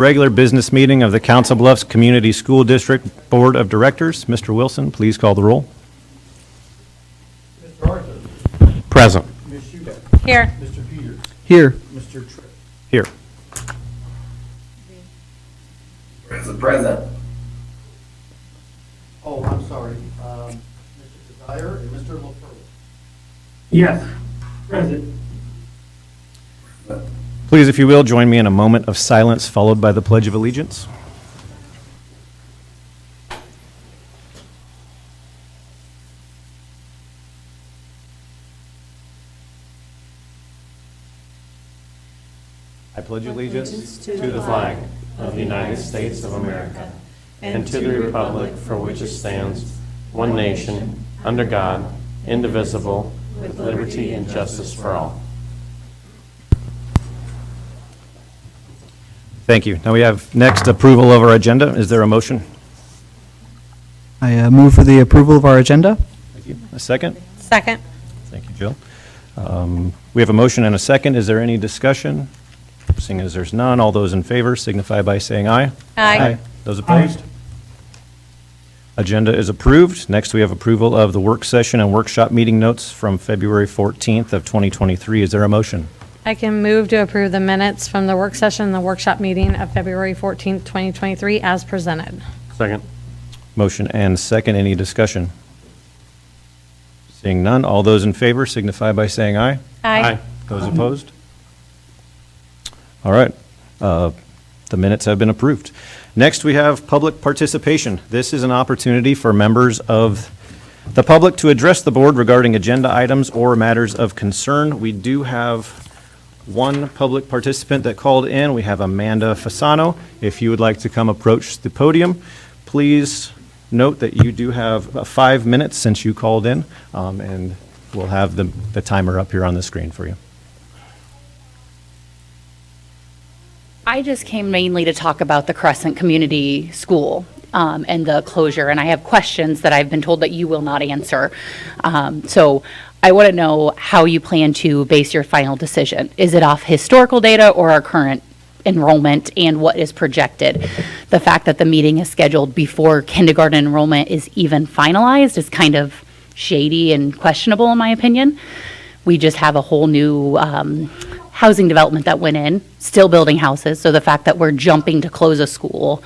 Regular business meeting of the Council Bluffs Community School District Board of Directors. Mr. Wilson, please call the roll. Mr. Arthur. Present. Ms. Shubeck. Here. Mr. Peters. Here. Mr. Tripp. Here. Present. Oh, I'm sorry. Mr. Desire and Mr. LaFurla. Yes. Present. Please, if you will, join me in a moment of silence followed by the Pledge of Allegiance. I pledge allegiance To the flag of the United States of America and to the republic for which it stands, one nation, under God, indivisible, with liberty and justice for all. Thank you. Now we have next approval of our agenda. Is there a motion? I move for the approval of our agenda. Thank you. A second? Second. Thank you, Jill. We have a motion and a second. Is there any discussion? Seeing as there's none, all those in favor signify by saying aye. Aye. Those opposed? Agenda is approved. Next, we have approval of the work session and workshop meeting notes from February 14th of 2023. Is there a motion? I can move to approve the minutes from the work session and the workshop meeting of February 14th, 2023 as presented. Second. Motion and second. Any discussion? Seeing none, all those in favor signify by saying aye. Those opposed? All right. The minutes have been approved. Next, we have public participation. This is an opportunity for members of the public to address the board regarding agenda items or matters of concern. We do have one public participant that called in. We have Amanda Fasano. If you would like to come approach the podium, please note that you do have 5 minutes since you called in, and we'll have the timer up here on the screen for you. I just came mainly to talk about the Crescent Community School and the closure, and I have questions that I've been told that you will not answer. So I want to know how you plan to base your final decision. Is it off historical data or our current enrollment and what is projected? The fact that the meeting is scheduled before kindergarten enrollment is even finalized is kind of shady and questionable in my opinion. We just have a whole new housing development that went in, still building houses, so the fact that we're jumping to close a school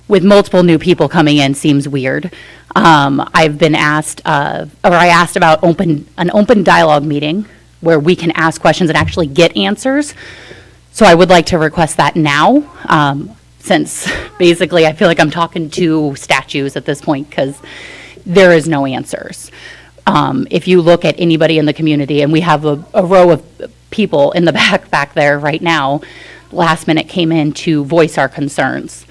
with multiple new people coming in seems weird. I've been asked, or I asked about an open dialogue meeting where we can ask questions and actually get answers. So I would like to request that now, since basically I feel like I'm talking to statues at this point because there is no answers. If you look at anybody in the community, and we have a row of people in the back there right now, last minute came in to voice our concerns.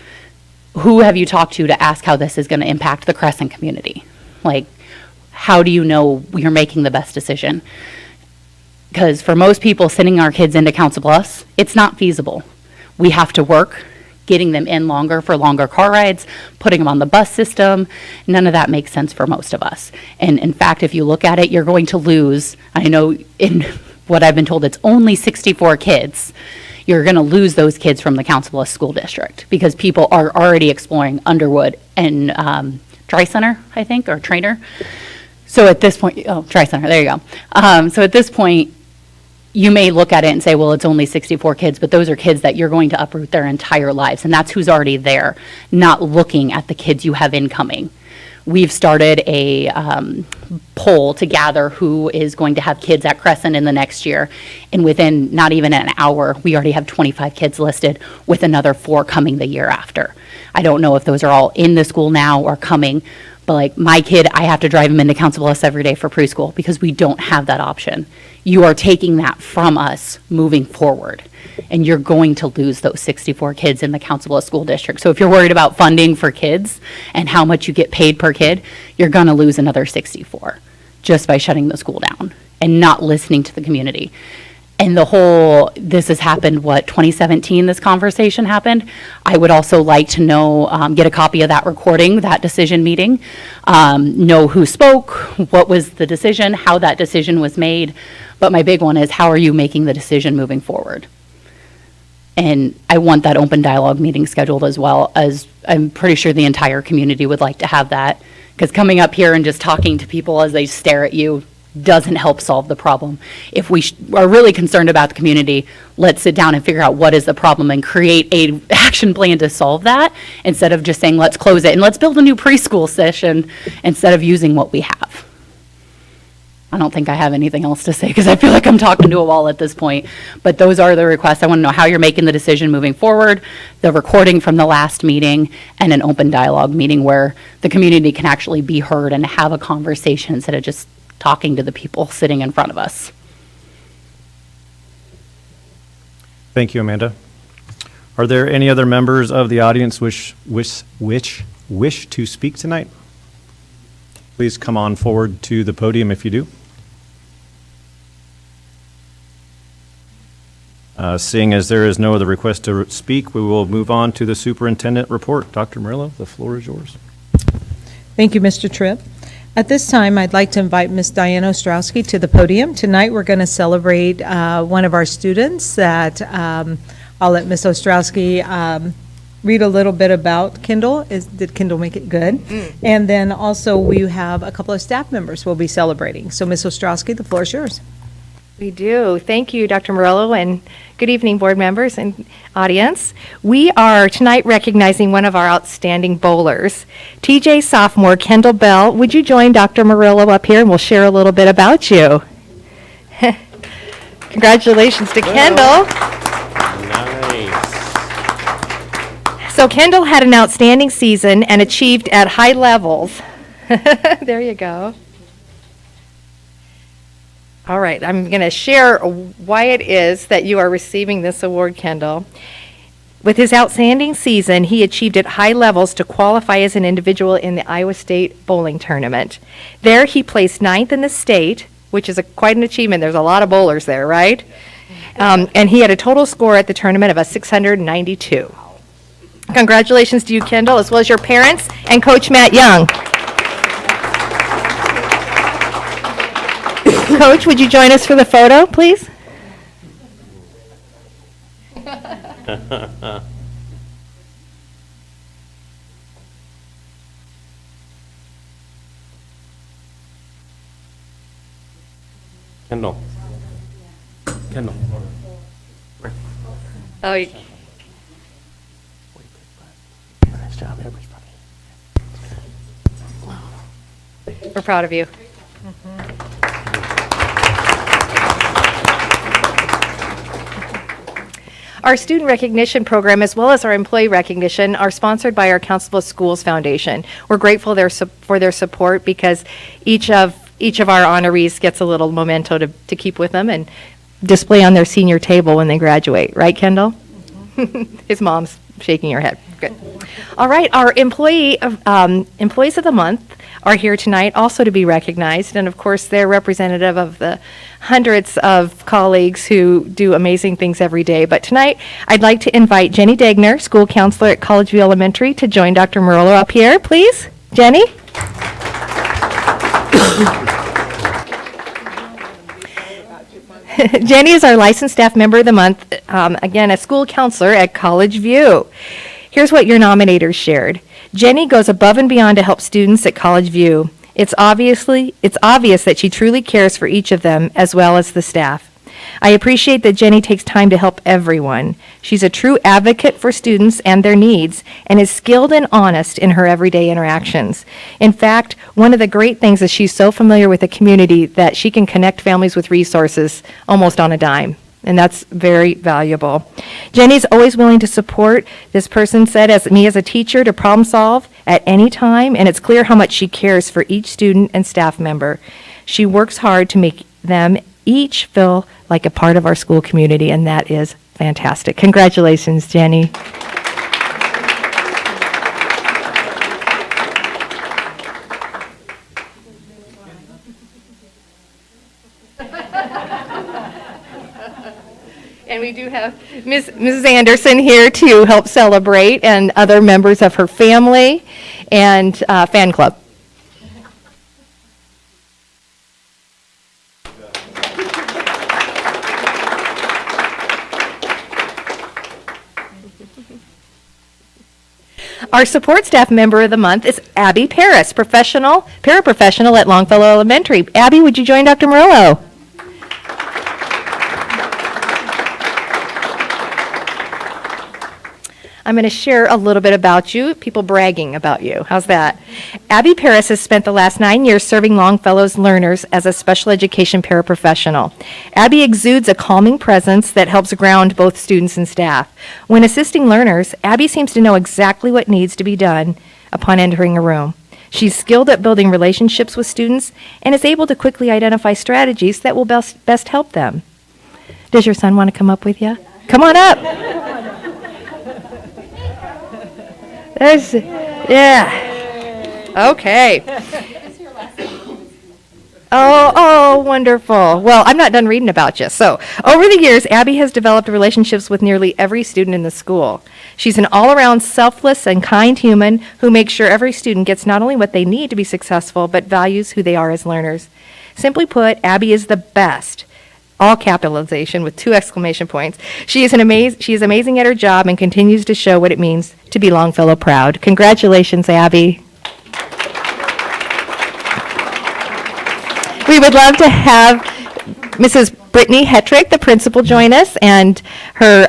Who have you talked to ask how this is going to impact the Crescent community? Like, how do you know you're making the best decision? Because for most people sending our kids into Council Bluffs, it's not feasible. We have to work, getting them in longer for longer car rides, putting them on the bus system. None of that makes sense for most of us. And in fact, if you look at it, you're going to lose, I know in what I've been told, it's only 64 kids. You're going to lose those kids from the Council Bluffs School District because people are already exploring Underwood and Tri-Center, I think, or Trainer. So at this point, Tri-Center, there you go. So at this point, you may look at it and say, well, it's only 64 kids, but those are kids that you're going to uproot their entire lives, and that's who's already there, not looking at the kids you have incoming. We've started a poll to gather who is going to have kids at Crescent in the next year, and within not even an hour, we already have 25 kids listed with another 4 coming the year after. I don't know if those are all in the school now or coming, but like my kid, I have to drive him into Council Bluffs every day for preschool because we don't have that option. You are taking that from us moving forward, and you're going to lose those 64 kids in the Council Bluffs School District. So if you're worried about funding for kids and how much you get paid per kid, you're going to lose another 64 just by shutting the school down and not listening to the community. And this has happened, 2017 this conversation happened. I would also like to know, get a copy of that recording, that decision meeting, know who spoke, what was the decision, how that decision was made. But my big one is, how are you making the decision moving forward? And I want that open dialogue meeting scheduled as well, as I'm pretty sure the entire community would like to have that. Because coming up here and just talking to people as they stare at you doesn't help solve the problem. If we are really concerned about the community, let's sit down and figure out what is the problem and create a action plan to solve that, instead of just saying, let's close it and let's build a new preschool session instead of using what we have. I don't think I have anything else to say because I feel like I'm talking to a wall at this point. But those are the requests. I want to know how you're making the decision moving forward, the recording from the last meeting, and an open dialogue meeting where the community can actually be heard and have a conversation instead of just talking to the people sitting in front of us. Thank you, Amanda. Are there any other members of the audience which wish to speak tonight? Please come on forward to the podium if you do. Seeing as there is no other request to speak, we will move on to the superintendent report. Dr. Murillo, the floor is yours. Thank you, Mr. Tripp. At this time, I'd like to invite Ms. Diana Ostrowski to the podium. Tonight, we're going to celebrate one of our students that I'll let Ms. Ostrowski read a little bit about Kendall. Did Kendall make it good? And then also, we have a couple of staff members we'll be celebrating. So, Ms. Ostrowski, the floor is yours. We do. Thank you, Dr. Murillo, and good evening, board members and audience. We are tonight recognizing one of our outstanding bowlers, TJ sophomore Kendall Bell. Would you join Dr. Murillo up here and we'll share a little bit about you. Congratulations to Kendall. Nice. So Kendall had an outstanding season and achieved at high levels. There you go. All right, I'm going to share why it is that you are receiving this award, Kendall. With his outstanding season, he achieved at high levels to qualify as an individual in the Iowa State bowling tournament. There, he placed 9th in the state, which is quite an achievement. There's a lot of bowlers there, right? And he had a total score at the tournament of a 692. Congratulations to you, Kendall, as well as your parents and Coach Matt Young. Coach, would you join us for the photo, please? Kendall. Kendall. Oh, Nice job, everybody. we're proud of you. Our student recognition program, as well as our employee recognition, are sponsored by our Council of Schools Foundation. We're grateful for their support because each of our honorees gets a little memento to keep with them and display on their senior table when they graduate. Right, Kendall? His mom's shaking her head. Good. All right, our employees of the month are here tonight also to be recognized, and of course they're representative of the hundreds of colleagues who do amazing things every day. But tonight I'd like to invite Jenny Degner, school counselor at Collegeview Elementary, to join Dr. Murillo up here, please. Jenny? Jenny is our licensed staff member of the month, again, a school counselor at College View. Here's what your nominators shared. Jenny goes above and beyond to help students at College View. It's obvious that she truly cares for each of them as well as the staff. I appreciate that Jenny takes time to help everyone. She's a true advocate for students and their needs and is skilled and honest in her everyday interactions. In fact, one of the great things is she's so familiar with the community that she can connect families with resources almost on a dime. And that's very valuable. Jenny's always willing to support, this person said, as me as a teacher to problem solve at any time, and it's clear how much she cares for each student and staff member. She works hard to make them each feel like a part of our school community, and that is fantastic. Congratulations, Jenny. And we do have Mrs. Anderson here to help celebrate, and other members of her family and fan club. Our support staff member of the month is Abby Paris, paraprofessional at Longfellow Elementary. Abby, would you join Dr. Murillo? I'm going to share a little bit about you, people bragging about you. How's that? Abby Paris has spent the last 9 years serving Longfellow's learners as a special education paraprofessional. Abby exudes a calming presence that helps ground both students and staff. When assisting learners, Abby seems to know exactly what needs to be done upon entering a room. She's skilled at building relationships with students and is able to quickly identify strategies that will best help them. Does your son want to come up with you? Come on up. Yeah. Okay. Oh, wonderful. Well, I'm not done reading about you. So, over the years, Abby has developed relationships with nearly every student in the school. She's an all-around selfless and kind human who makes sure every student gets not only what they need to be successful, but values who they are as learners. Simply put, Abby is the best. All capitalization with 2 exclamation points. She is amazing at her job and continues to show what it means to be Longfellow proud. Congratulations, Abby. We would love to have Mrs. Brittany Hetrick, the principal, join us, and her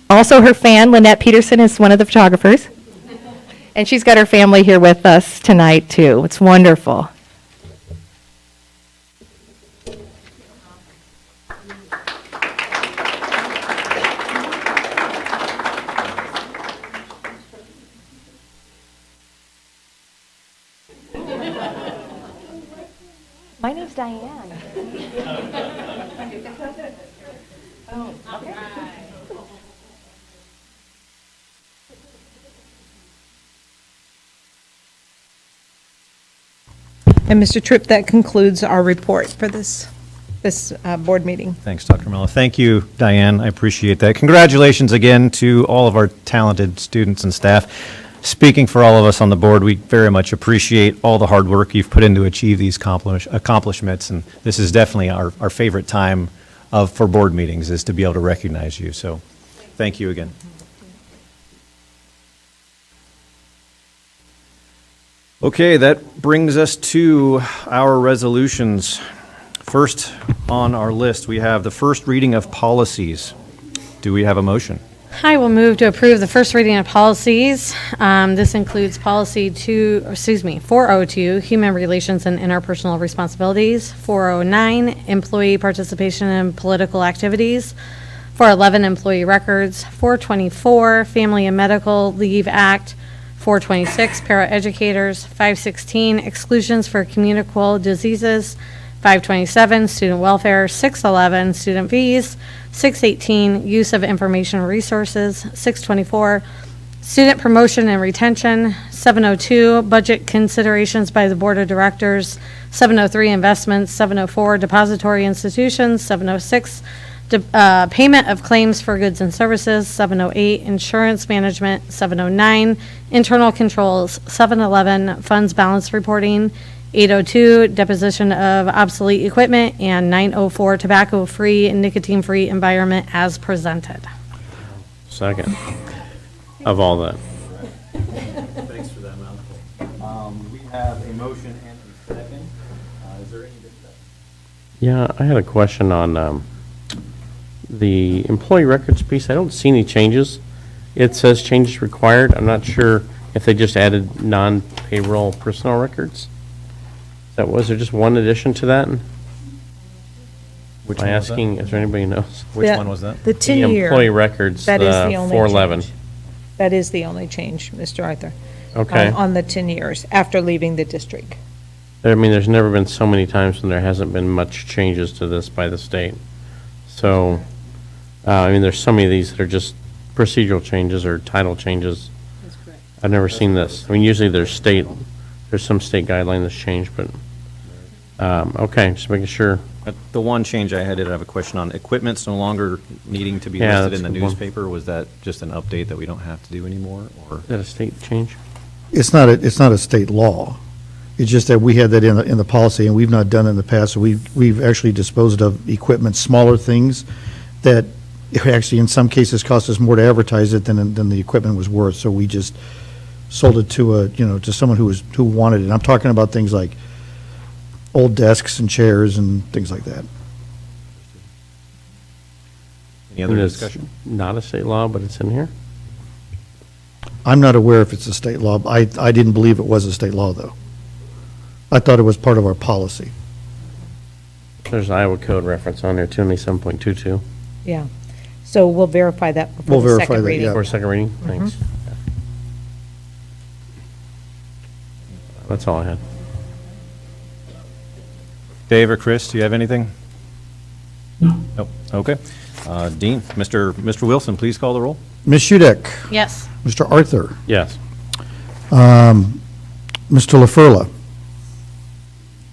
also her fan, Lynette Peterson, is one of the photographers. And she's got her family here with us tonight, too. It's wonderful. My name's Diane. Oh, okay. And Mr. Tripp, that concludes our report for this board meeting. Thanks, Dr. Mello. Thank you, Diane. I appreciate that. Congratulations again to all of our talented students and staff. Speaking for all of us on the board, we very much appreciate all the hard work you've put in to achieve these accomplishments, and this is definitely our favorite time for board meetings, is to be able to recognize you. So thank you again. Okay, that brings us to our resolutions. First on our list, we have the first reading of policies. Do we have a motion? I will move to approve the first reading of policies. This includes policy 402, human relations and interpersonal responsibilities, 409, employee participation in political activities, 411, employee records, 424, Family and Medical Leave Act, 426, paraeducators, 516, exclusions for communicable diseases, 527, student welfare, 611, student fees, 618, use of information resources, 624, student promotion and retention, 702, budget considerations by the board of directors, 703, investments, 704, depository institutions, 706, payment of claims for goods and services, 708, insurance management, 709, internal controls, 711, funds balance reporting, 802, deposition of obsolete equipment, and 904, tobacco-free and nicotine-free environment as presented. Second of all that. Thanks for that mouthful. We have a motion and a second. Is there any discussion? Yeah, I had a question on the employee records piece. I don't see any changes. It says changes required. I'm not sure if they just added non-payroll personnel records. Was there just one addition to that? Which By one was that? asking, is there anybody who knows? Which Yeah, one was that? The The 10-year. employee records, That is the only 411. change. That is the only change, Mr. Arthur. Okay. On the 10 years after leaving the district. I mean, there's never been so many times when there hasn't been much changes to this by the state. So, I mean, there's so many of these that are just procedural changes or title changes. That's correct. I've never seen this. I mean, usually there's some state guideline that's changed, but, okay, just making sure. The one change I did have a question on, equipment's no longer needing to be Yeah, listed that's in the a good one. newspaper. Was that just an update that we don't have to do anymore, or? Is that a state change? It's not a state law. It's just that we had that in the policy, and we've not done it in the past, so we've actually disposed of equipment, smaller things, that it actually, in some cases, cost us more to advertise it than the equipment was worth, so we just sold it to to someone who wanted it. I'm talking about things like old desks and chairs and things like that. Any other And it's discussion? not a state law, but it's in here? I'm not aware if it's a state law. I didn't believe it was a state law, though. I thought it was part of our policy. There's an Iowa code reference on there, 297.22. Yeah. So we'll verify that We'll before the verify second that, reading. yeah. For a second reading? Thanks. That's all I had. Dave or Chris, do you have anything? No. Okay. Dean, Mr. Wilson, please call the roll. Ms. Shudek, Yes. Mr. Arthur, Yes. Mr. LaFurla,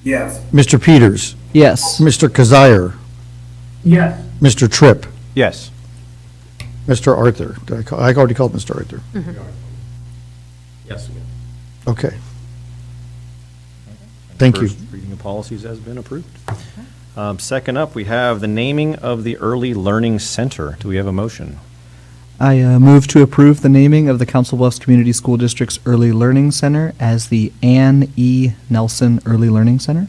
Yes. Mr. Peters, Yes. Mr. Kazire, Yes. Mr. Tripp, Yes. Mr. Arthur. I already called Mr. Arthur. Yes. Okay. Thank you. First reading of policies has been approved. Second up, we have the naming of the Early Learning Center. Do we have a motion? I move to approve the naming of the Council Bluffs Community School District's Early Learning Center as the Ann E. Nelson Early Learning Center.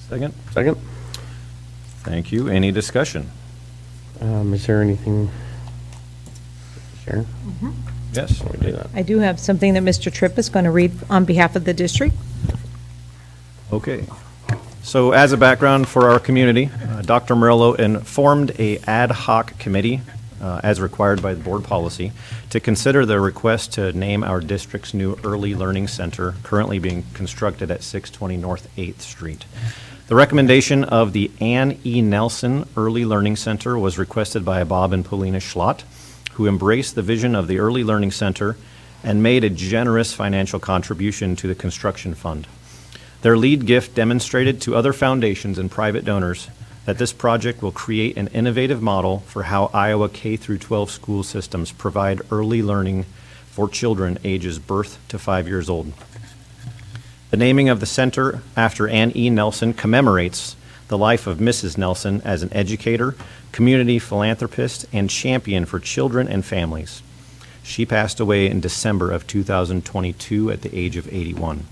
Second. Second? Thank you. Any discussion? Is there anything? Sharon? Yes. Before we do that. I do have something that Mr. Tripp is going to read on behalf of the district. Okay. So as a background for our community, Dr. Murillo formed a ad hoc committee, as required by the board policy, to consider the request to name our district's new Early Learning Center, currently being constructed at 620 North 8th Street. The recommendation of the Ann E. Nelson Early Learning Center was requested by Bob and Paulina Schlott, who embraced the vision of the Early Learning Center and made a generous financial contribution to the construction fund. Their lead gift demonstrated to other foundations and private donors that this project will create an innovative model for how Iowa K-12 school systems provide early learning for children ages birth to 5 years old. The naming of the center after Ann E. Nelson commemorates the life of Mrs. Nelson as an educator, community philanthropist, and champion for children and families. She passed away in December of 2022 at the age of 81.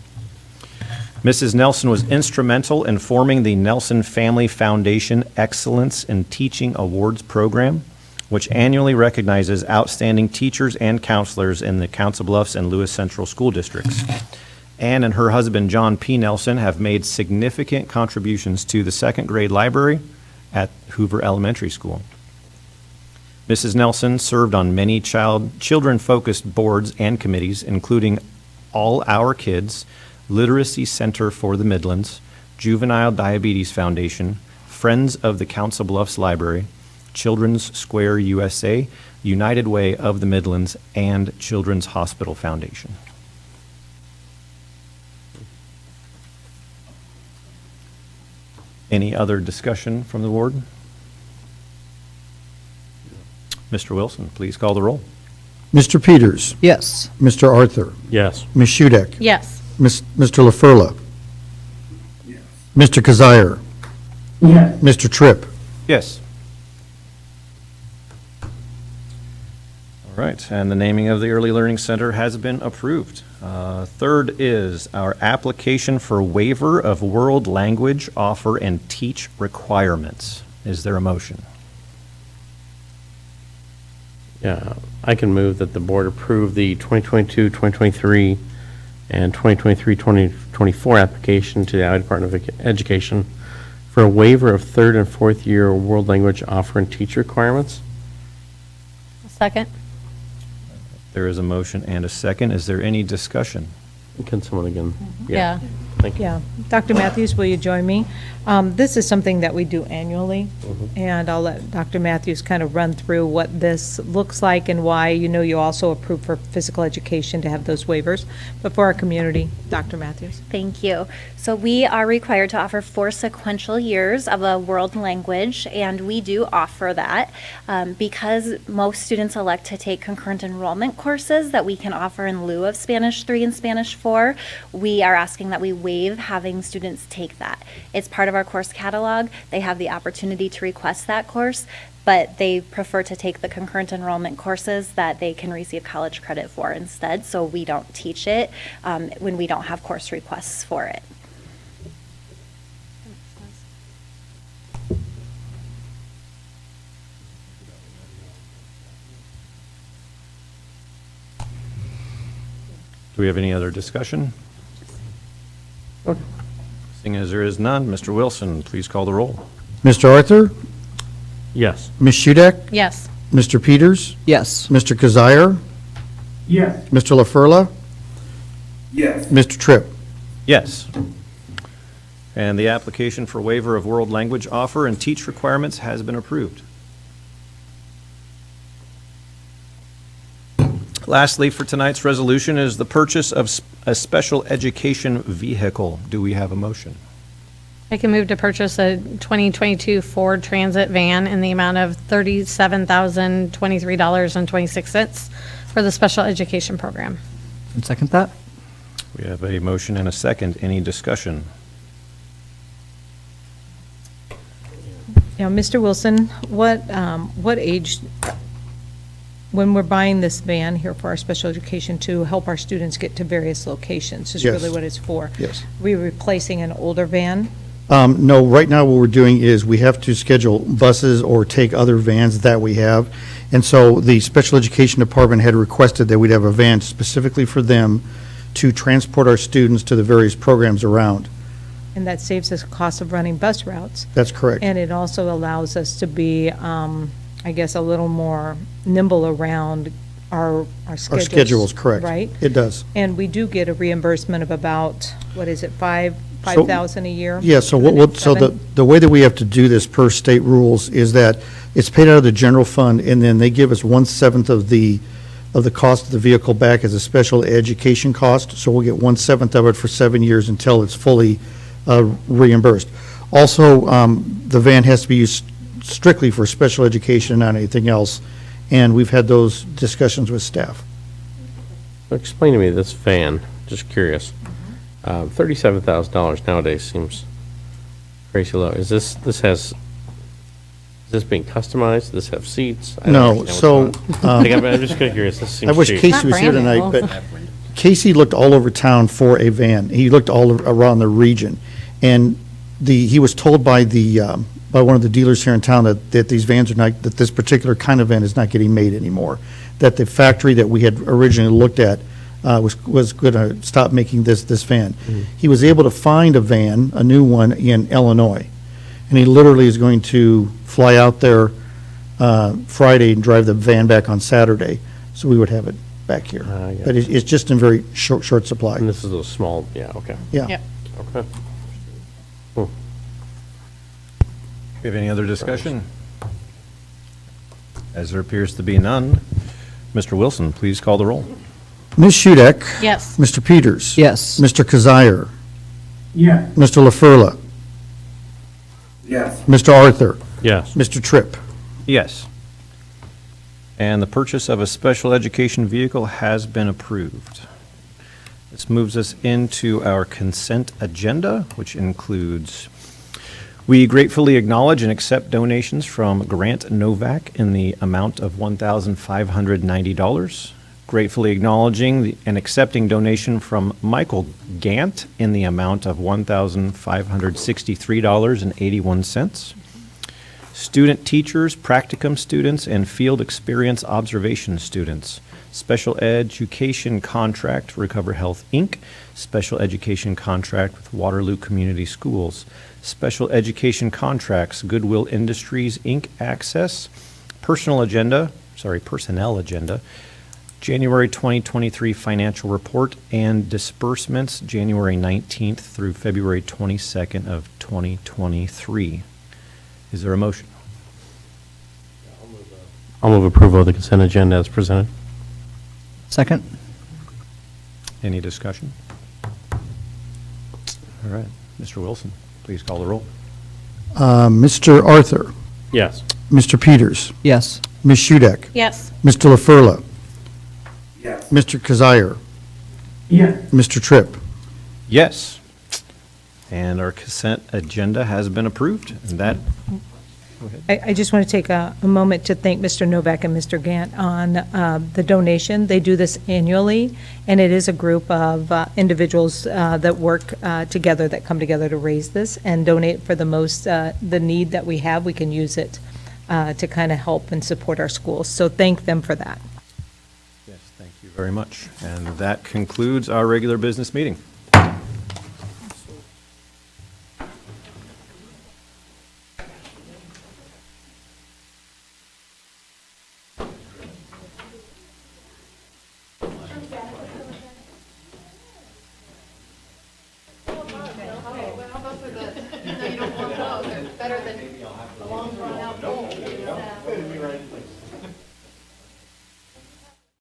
Mrs. Nelson was instrumental in forming the Nelson Family Foundation Excellence in Teaching Awards program, which annually recognizes outstanding teachers and counselors in the Council Bluffs and Lewis Central school districts. Ann and her husband, John P. Nelson, have made significant contributions to the second grade library at Hoover Elementary School. Mrs. Nelson served on many children-focused boards and committees, including All Our Kids, Literacy Center for the Midlands, Juvenile Diabetes Foundation, Friends of the Council Bluffs Library, Children's Square USA, United Way of the Midlands, and Children's Hospital Foundation. Any other discussion from the board? Mr. Wilson, please call the roll. Mr. Peters, Yes. Mr. Arthur, Yes. Ms. Shudek, Yes. Mr. LaFurla, Mr. Kazire, Yes. Mr. Tripp. Yes. All right, and the naming of the Early Learning Center has been approved. Third is our application for waiver of world language offer and teach requirements. Is there a motion? Yeah, I can move that the board approve the 2022, 2023, and 2023-2024 application to the Iowa Department of Education for a waiver of third and fourth year world language offer and teach requirements. Second? There is a motion and a second. Is there any discussion? Can someone again? Yeah. Thank you. Yeah. Dr. Matthews, will you join me? This is something that we do annually, and I'll let Dr. Matthews kind of run through what this looks like and why. You know, you also approve for physical education to have those waivers. But for our community, Dr. Matthews. Thank you. So we are required to offer 4 sequential years of a world language, and we do offer that because most students elect to take concurrent enrollment courses that we can offer in lieu of Spanish 3 and Spanish 4. We are asking that we waive waive having students take that. It's part of our course catalog. They have the opportunity to request that course, but they prefer to take the concurrent enrollment courses that they can receive college credit for instead, so we don't teach it when we don't have course requests for it. Do we have any other discussion? Seeing as there is none, Mr. Wilson, please call the roll. Mr. Arthur, Yes. Ms. Hudak, Yes. Mr. Peters, Yes. Mr. Kazire, Yes. Mr. LaFurla, Yes. Mr. Tripp. Yes. And the application for waiver of world language offer and teach requirements has been approved. Lastly, for tonight's resolution is the purchase of a special education vehicle. Do we have a motion? I can move to purchase a 2022 Ford Transit van in the amount of $37,023.26 for the special education program. And second that? We have a motion and a second. Any discussion? Now, Mr. Wilson, what age, when we're buying this van here for our special education to help our students get to various locations, is Yes. really what it's for? Yes. We're replacing an older van? No, right now what we're doing is we have to schedule buses or take other vans that we have. And so the special education department had requested that we'd have a van specifically for them to transport our students to the various programs around. And that saves us cost of running bus routes. That's correct. And it also allows us to be, I guess, a little more nimble around our schedules. Our schedules, correct. Right? It does. And we do get a reimbursement of about, what is it, 5,000 a year? Yeah, so so Seven? the way that we have to do this per state rules is that it's paid out of the general fund, and then they give us 1/7 of the cost of the vehicle back as a special education cost, so we'll get 1/7 of it for 7 years until it's fully reimbursed. Also, the van has to be used strictly for special education, not anything else, and we've had those discussions with staff. Explain to me this van, just curious. $37,000 nowadays seems crazy low. Is this being customized? Does this have seats? I don't No, understand what's so, going on. Like, I'm just kind of curious. This seems I wish cheap. Casey was here Not brand tonight, new. but Casey looked all over town for a van. He looked all around the region. And he was told by by one of the dealers here in town that these vans are not, that this particular kind of van is not getting made anymore. That the factory that we had originally looked at was going to stop making this van. He was able to find a van, a new one, in Illinois. And he literally is going to fly out there Friday and drive the van back on Saturday, so we would have it back here. I got But it's just in very short supply. And this is a small, yeah, okay. Yeah. Yep. Okay. We have any other discussion? As there appears to be none, Mr. Wilson, please call the roll. Ms. Hudak. Yes. Mr. Peters. Yes. Mr. Kazire. Yes. Mr. LaFurla. Yes. Mr. Arthur. Yes. Mr. Tripp. Yes. And the purchase of a special education vehicle has been approved. This moves us into our consent agenda, which includes, we gratefully acknowledge and accept donations from Grant Novak in the amount of $1,590. Gratefully acknowledging and accepting donation from Michael Gant in the amount of $1,563.81. Student teachers, practicum students, and field experience observation students. Special education contract, Recover Health, Inc., special education contract with Waterloo Community Schools, special education contracts, Goodwill Industries, Inc., Access, personnel agenda, January 2023 financial report, and disbursements, January 19th through February 22nd of 2023. Is there a motion? I'll move approval of the consent agenda as presented. Second? Any discussion? All right, Mr. Wilson, please call the roll. Mr. Arthur. Yes. Mr. Peters. Yes. Ms. Hudak. Yes. Mr. LaFurla. Yes. Mr. Kazire. Yes. Mr. Tripp. Yes. And our consent agenda has been approved, and that, I just want to take a moment to thank Mr. Novak and Mr. Gant on the donation. They do this annually, and it is a group of individuals that work together, that come together to raise this and donate for the need that we have. We can use it to kind of help and support our schools. So thank them for that. yes, thank you very much. And that concludes our regular business meeting. Better than